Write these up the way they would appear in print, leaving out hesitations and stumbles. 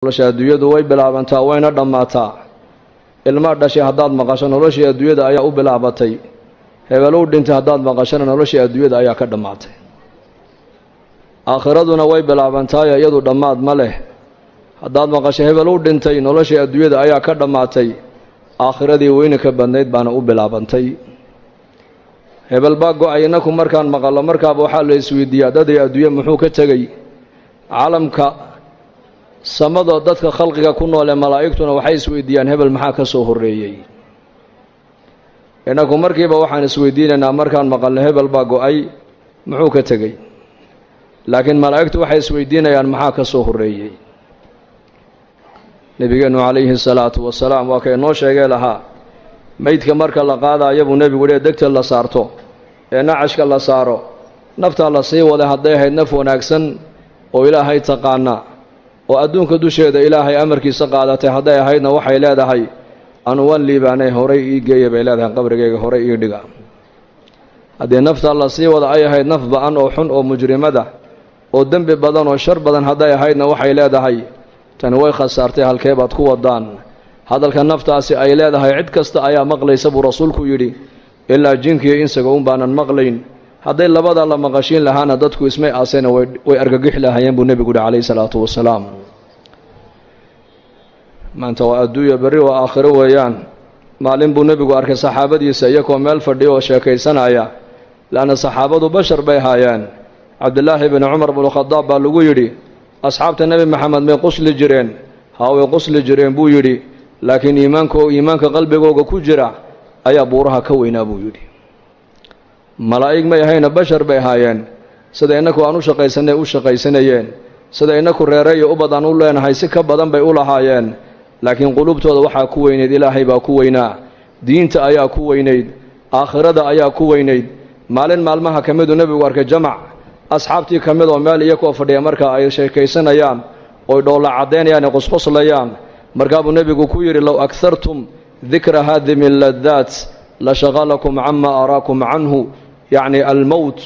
nolosha adduunyadu way bilaabantaa wayna dhammaataa. ilma dhashay haddaad maqasho noloshii adduunyada ayaa u bilaabatay. hebel u dhintay haddaad maqashana noloshii adduunyada ayaa ka dhammaatay. aakhiraduna way bilaabantaay iyadu dhammaad ma leh. haddaad maqasho hebel u dhintay noloshii adduunyada ayaa ka dhammaatay. aakhiradii weynanka badnayd baana u bilaabantay. hebel baa go-ay inaku markaan maqallo markaaba waxaa la isweydiiyaa daday adduunye muxuu ka tegey. caalamka samadoo dadka khalqiga ku nool ee malaa'igtuna waxay isweydiiyaan hebel maxaa ka soo horreeyey. inaku markiiba waxaan isweydiinaynaa markaan maqalno hebel baa go-ay muxuu ka tegey. laakiin malaa'igtu waxay isweydiinayaan maxaa ka soo horreeyey. nebigeennu calayhi salaatu wasalaam waa kay noo sheegee lahaa meydka marka la qaadaayo buu nebigu dhee degta la saarto ee nacashka la saaro naftaa la sii waday hadday ahayd naf wanaagsan oo ilaahay taqaana oo adduunka dusheeda ilaahay amarkiisa qaadatay hadday ahaydna waxay leedahay anu wan liibaanay horay ii geeya bay leedahay qabrigayga horay ii dhiga. haddii naftaa la sii wada ay ahayd naf ba-an oo xun oo mujrimada oo dembi badan oo shar badan hadday ahaydna waxay leedahay tani way khasaartay halkee baad ku wadaan. hadalka naftaasi ay leedahay cid kasta ayaa maqlaysa buu rasuulku yidhi ilaa jinkiyo insaga un baanan maqlayn. hadday labada la maqashiin lahaana dadku ismay aasayna way argagixi lahaayeen buu nebigu yihi calayhi salaatu wasalaam. maanta waa adduunya berri waa aakhiro weeyaan. maalin buu nebigu arkay saxaabadiisa iyagoo meel fadhiya oo sheekaysanaya laanna saxaabadu bashar bay haayeen. cabdillaahi bni cumar bnukhadaab baa lagu yidhi asxaabta nebi maxamed may qusli jireen? haa way qusli jireen buu yidhi, laakiin iimaanka qalbigooga ku jira ayaa buuraha ka weynaa buu yidhi. malaa'ig may ahayna bashar bay ahaayeen. sida innaku aan u shaqaysanay u shaqaysanayeen, sida innaku reere iyo ubad aan u leenahay si ka badan bay u lahaayeen. laakiin qulubtooda waxaa ku weynayd ilaahay baa ku weynaa, diinta ayaa ku weynayd, aakhirada ayaa ku weynayd. maalin maalmaha ka miduu nebigu arkay jamac asxaabtii ka mid oo meel iyakoo fadhiya markaa ay sheekaysanayaan oy dhoolla caddaynayaan ee qosqoslayaan. markaa buu nebigu ku yidhi low aghartum dikra haadimi ladaat la shaqalakum cama araakum canhu, yacni almowt.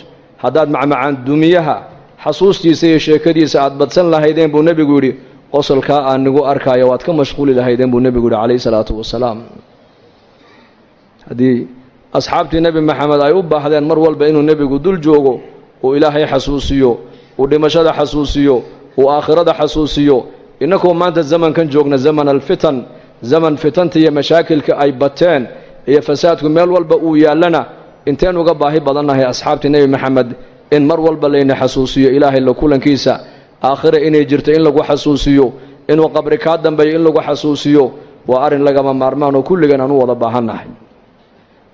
haddaad macmacaan dumiyaha xasuustiisa iyo sheekadiisa aad badsan lahaydeen buu nebigu yidhi qosolkaa aan nigu arkaayo waad ka mashquuli lahaydeen buu nebigu yidhi calayhi salaatu wasalaam. haddii asxaabtii nebi maxamed ay u baahdeen mar walba inuu nebigu dul joogo uu ilaahay xasuusiyo, uu dhimashada xasuusiyo, uu aakhirada xasuusiyo. innakoo maanta zamankan joogna zaman alfitan, zaman fitanta iyo mashaakilka ay bateen iyo fasaadku meel walba uu yaallana inteen uga baahi badannahay asxaabtii nebi maxamed in mar walba layna xasuusiyo ilaahay la kulankiisa, aakhira inay jirto in lagu xasuusiyo, inuu qabri kaa dambeeyo in lagu xasuusiyo. waa arrin lagama maarmaan oo kulligan aan u wada baahannahay.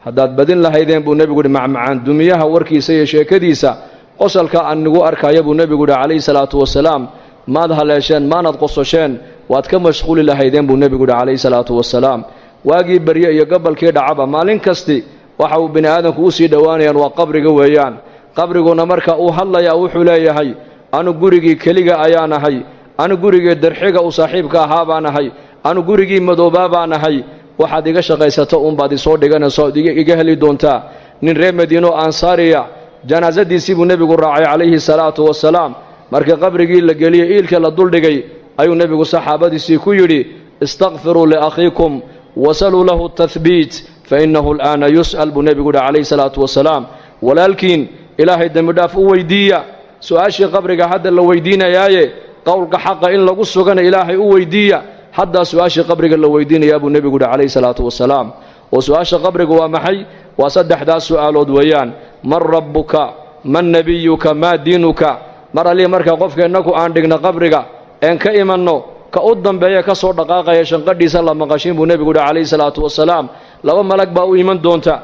haddaad badin lahaydeen buu nebigu yidhi macmacaan dumiyaha warkiisa iyo sheekadiisa qosolka aan nigu arkaya buu nebigu yidhi calayhi salaatu wasalaam. maad haleesheen maanad qososheen waad ka mashquuli lahaydeen buu nebigu yidhi calayhi salaatu wasalaam. waagii berye iyo gabalkii dhacaba maalin kasti waxa uu bini aadamku u sii dhowaanayaan waa qabriga weeyaan. qabriguna marka uu hadlayaa wuxuu leeyahay anu gurigii keliga ayaan ahay, anu gurigii darxiga u saaxiibka ahaa baan ahay, anu gurigii madoobaa baan ahay. waxaad iga shaqaysato uunbaad isoo dhiganayso ood iga heli doontaa. nin reer madiino ansaariya janaasadiisii buu nebigu raacay calayhi salaatu wasalaam. markii qabrigii la geliyey iilka la duldhigay ayuu nebigu saxaabadiisii ku yidhi istakfiruu liakhiikum wasaluu lahu tahbiit fainahu al'aana yus'al buu nebigu yidhi calayhi salaatu wasalaam. walaalkiin ilaahay dembidhaaf u weydiiya. su-aashii qabriga hadda la weydiinayaaye qowlka xaqa in lagu sugana ilaahay u weydiiya. haddaa su-aashii qabriga la weydiinayaa buu nebigu yidhi calayhi salaatu wasalaam. oo su-aasha qabriga waa maxay? waa saddexdaas su'aalood weeyaan. man rabbuka, man nebiyuka, maa diinuka. mar allii markaa qofka innaku aan dhigna qabriga een ka imanno ka u dambeeya ka soo dhaqaaqaya shanqadhiisa la maqashiin buu nebigu yidhi calayhi salaatu wasalaam. laba malag baa u iman doonta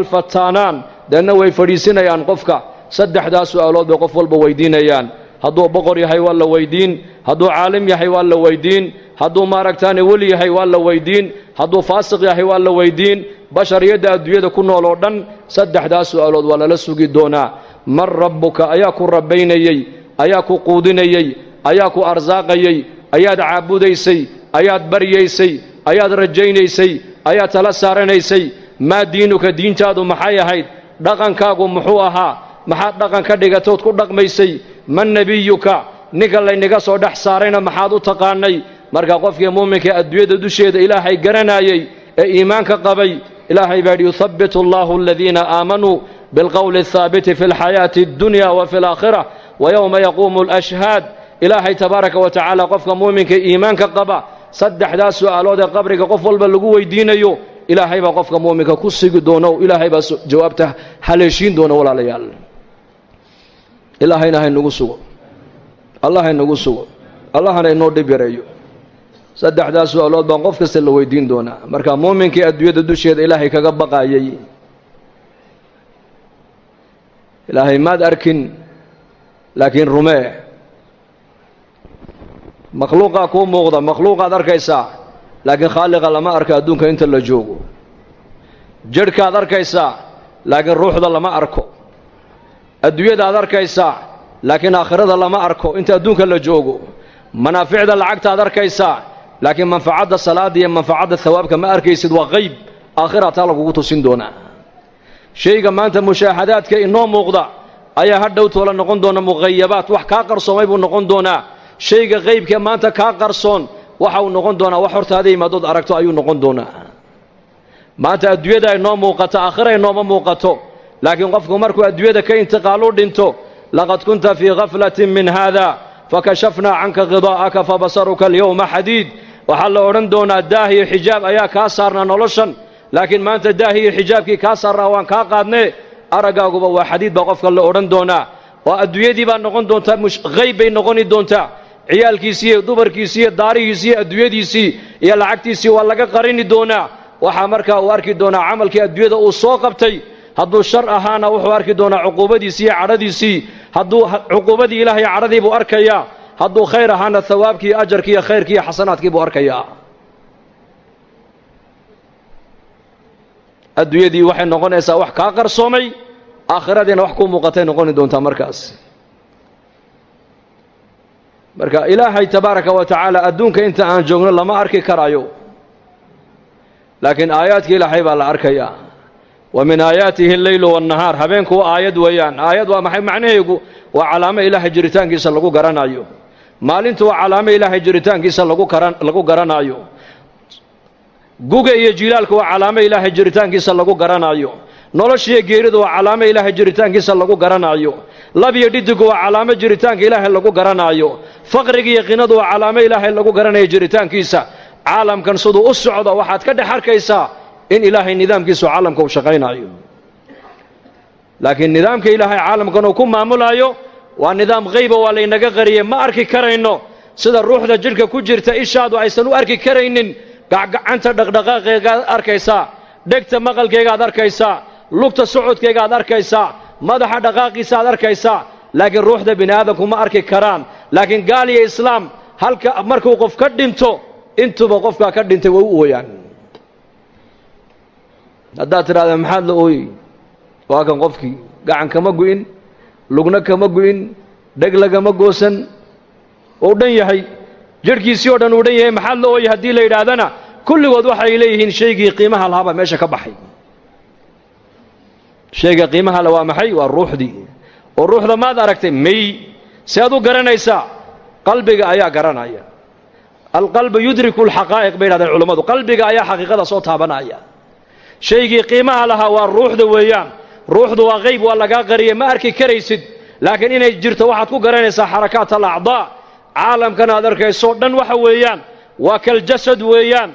alfataanaan, deedna way fadhiisinayaan qofka. saddexdaas su'aalood bay qof walba weydiinayaan. hadduu boqor yahay waa la weydiin, hadduu caalim yahay waa la weydiin, hadduu maaragtaane weli yahay waa la weydiin, hadduu faasiq yahay waa la weydiin. bashariyadda adduunyada ku nool oo dhan saddexdaas su'aalood waa lala sugi doonaa. man rabbuka ayaa ku rabbaynayey, ayaa ku quudinayey, ayaa ku arsaaqayey, ayaad caabudaysay, ayaad baryaysay, ayaad rajaynaysay, ayaad tala saaranaysay. maa diinuka, diintaadu maxay ahayd? dhaqankaagu muxuu ahaa? maxaad dhaqan ka dhigatood ku dhaqmaysay? man nebiyuka, ninka laynaga soo dhex saarayna maxaad u taqaanay? marka qofkii muuminka adduunyada dusheeda ilaahay garanayay ee iimaanka qabay ilaahay baa yuthabbitu Allahu alladhina aamanuu bilqawli athaabiti fi alxayaati addunya wa fi alaakhirah wa yawma yaquumu alashhaad ilaahay tabaaraka wa tacaala qofka muuminka iimaanka qaba saddexdaas su'aalood ee qabriga qof walba lagu weydiinayo ilaahay baa qofka muuminka ku sigi doona oo ilaahay baa jawaabta haleeshiin doona walaalayaal ilaahayna haynagu sugo allahna inoo dhib yareeyo saddexdaas su'aalood baan qof kasta la weydiin doonaa marka muuminkii adduunyada dusheeda ilaahay kaga baqayay ilaahay maad arkin laakiin rumee makhluuqaa kuu muuqda makhluuqaad arkaysaa laakiin khaaliqa lama arka adduunka inta la joogo jidhkaad arkaysaa laakiin ruuxda lama arko adduunyadaad arkaysaa laakiin aakhirada lama arko inta adduunka la joogo manaaficda lacagtaad arkaysaa laakiin manfacadda salaada iyo manfacadda thawaabka ma arkaysid waa qayb aakhira taa lagugu tusin doonaa shayga maanta mushaahadaadka inoo muuqda ayaa hadhow toola noqon doona muqayabaat wax kaa qarsoomay buu noqon doonaa shayga qaybka maanta kaa qarsoon waxa uu noqon doonaa wax hortaada imaadood aragto ayuu noqon doonaa maanta adduunyada inoo muuqato aakhira inooma muuqato laakiin qofku markuu adduunyada ka intiqaalu dhinto laqad kunta fii ghaflatin min hada fakashafnaa canka ghidaa'aka fabasaruka alyawma xadiid waxaa la odhan doonaa daahiyo xijaab ayaa kaa saarnaa noloshan laakiin maanta daahiyo xijaabkii kaa saarnaa waan kaa qaadnee araggaaguba waa xadiid baa qofka la odhan doonaa oo adduunyadii baa noqon doontaa qayb bay noqoni doontaa ciyaalkiisii iyo dumarkiisii iyo daarihiisii iyo adduunyadiisii iyo lacagtiisii waa laga qarini doonaa waxaa markaa uu arki doonaa camalkii adduunyada uu soo qabtay hadduu shar ahaana wuxuu arki doonaa cuquubadiisii iyo cadhadiisii hadduu cuquubadii ilaahay cadhadii buu arkayaa hadduu khayr ahaana thawaabkii iyo ajarkii iyo khayrkii iyo xasanaadkii buu arkayaa adduunyadii waxay noqonaysaa wax kaa qarsoomay aakhiradiina wax ku muuqatay noqoni doontaa markaas marka ilaahay tabaaraka wa tacaala adduunka inta aan joogno lama arki karaayo laakiin aayaadkii ilaahay baa la arkayaa wa min aayaatihi alleylu waannahaar habeenku waa aayad weeyaan aayad waa maxay macnaheegu waa calaamo ilaahay jiritaankiisa lagu garanayo maalintu waa calaamo ilaahay jiritaankiisa lagu garanayo guga iyo jilaalku waa calaamo ilaahay jiritaankiisa lagu garanayo noloshiyo geeridu waa calaamo ilaahay jiritaankiisa lagu garanayo lab iyo dhidigu waa calaamo jiritaanka ilaahay lagu garanayo faqriga iyo qinadu waa calaamo ilaahay lagu garanayo jiritaankiisa caalamkan siduu u socdo waxaad ka dhex arkaysaa in ilaahay nidaamkiisu caalamka uu shaqaynayo laakiin nidaamka ilaahay caalamkan uu ku maamulayo waa nidaam qayba waa laynaga qariyey ma arki karayno sida ruuxda jidhka ku jirta ishaadu aysan u arki karaynin gacanta dhaqdhaqaaqeegaad arkaysaa dhegta maqalkeegaad arkaysaa lugta socodkeegaad arkaysaa madaxa dhaqaaqiisa aad arkaysaa laakiin ruuxda bini aadamku ma arki karaan laakiin gaal iyo islaam halka markuu qof ka dhinto intuba qofkaa ka dhintay way u ooyaan haddaad tidhahda maxaad la ooyey waa kan qofkii gacan kama gu'in lugna kama gu'in dheg lagama goosan oo dhan yahay jidhkiisii oo dhan uu dhan yahay maxaad la ooyey haddii la yidhaahdana kulligood waxay leeyihiin shaygii qiimaha lahaabaa meesha ka baxay shayga qiimaha le waa maxay waa ruuxdii oo ruuxda maad aragtay may si aad u garanaysaa qalbiga ayaa garanaya alqalbu yudriku alxaqaa'iq bay yidhahdeen culammadu qalbiga ayaa xaqiiqada soo taabanaya shaygii qiimaha lahaa waa ruuxda weeyaan ruuxdu waa qayb waa lagaa qariyey ma arki karaysid laakiin inay jirto waxaad ku garanaysaa xarakaat alacdaa caalamkan aad arkayso dhan waxa weeyaan waa kaljasad weeyaan